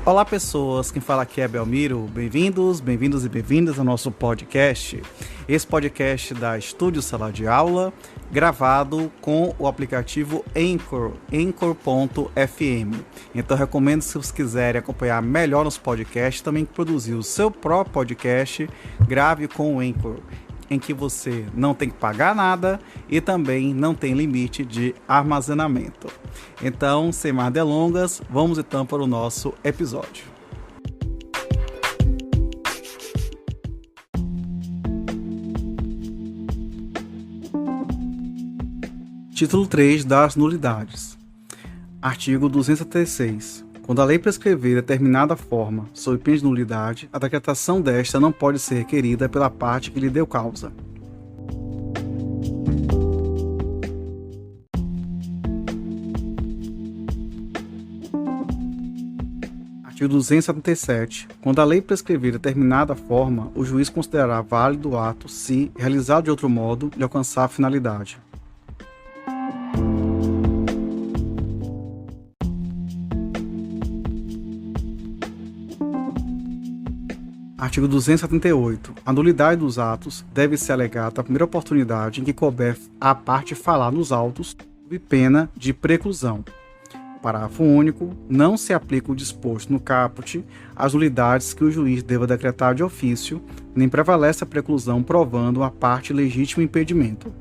Olá pessoas, quem fala aqui é Belmiro, bem-vindos e bem-vindas ao nosso podcast. Esse podcast da Estúdio Sala de Aula, gravado com o aplicativo Anchor, Anchor.fm. Então recomendo, se vocês quiserem acompanhar melhor nos podcasts, também produzir o seu próprio podcast, grave com o Anchor, em que você não tem que pagar nada e também não tem limite de armazenamento. Então, sem mais delongas, vamos então para o nosso episódio. Título 3 das nulidades. Artigo 276. Quando a lei prescrever determinada forma sob pena de nulidade, a decretação desta não pode ser requerida pela parte que lhe deu causa. Artigo 277. Quando a lei prescrever determinada forma, o juiz considerará válido o ato se, realizado de outro modo, lhe alcançar a finalidade. Artigo 278. A nulidade dos atos deve ser alegada à primeira oportunidade em que couber à parte falar nos autos, sob pena de preclusão. Parágrafo único. Não se aplica o disposto no caput às nulidades que o juiz deva decretar de ofício, nem prevalece a preclusão provando a parte legítimo impedimento.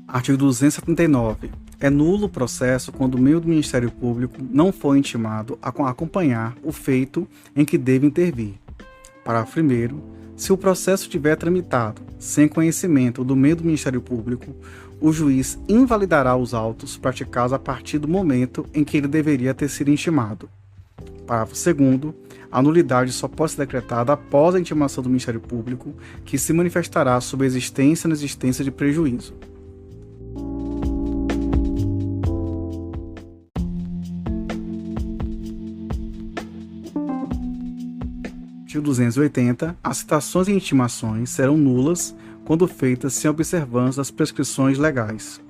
Artigo 279. É nulo o processo quando o membro do Ministério Público não for intimado a acompanhar o feito em que deve intervir. Parágrafo 1º. Se o processo tiver tramitado sem conhecimento do membro do Ministério Público, o juiz invalidará os autos praticados a partir do momento em que ele deveria ter sido intimado. Parágrafo 2º. A nulidade só pode ser decretada após a intimação do Ministério Público, que se manifestará sobre a existência ou inexistência de prejuízo. Artigo 280. As citações e intimações serão nulas quando feitas sem observância das prescrições legais.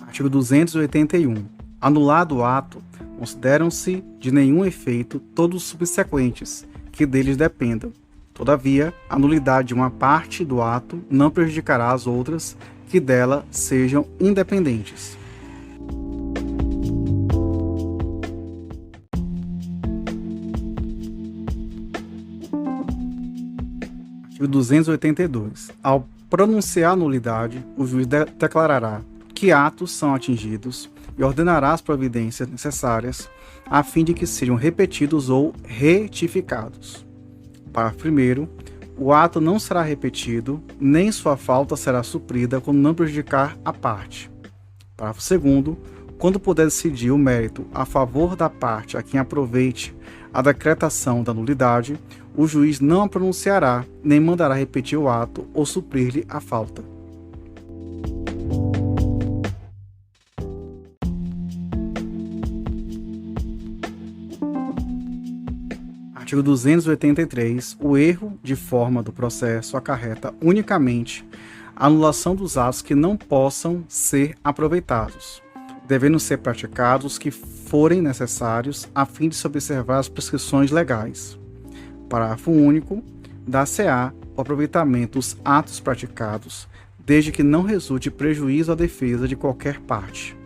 Artigo 281. Anulado o ato, consideram-se de nenhum efeito todos os subsequentes, que deles dependam. Todavia, a nulidade de uma parte do ato não prejudicará as outras que dela sejam independentes. Artigo 282. Ao pronunciar a nulidade, o juiz declarará que atos são atingidos e ordenará as providências necessárias a fim de que sejam repetidos ou retificados. Parágrafo 1º. O ato não será repetido, nem sua falta será suprida quando não prejudicar a parte. Parágrafo 2º. Quando puder decidir o mérito a favor da parte a quem aproveite a decretação da nulidade, o juiz não a pronunciará, nem mandará repetir o ato ou suprir-lhe a falta. Artigo 283. O erro de forma do processo acarreta unicamente a anulação dos atos que não possam ser aproveitados, devendo ser praticados os que forem necessários a fim de se observar as prescrições legais. Parágrafo único. Dar-se-á o aproveitamento dos atos praticados, desde que não resulte prejuízo à defesa de qualquer parte.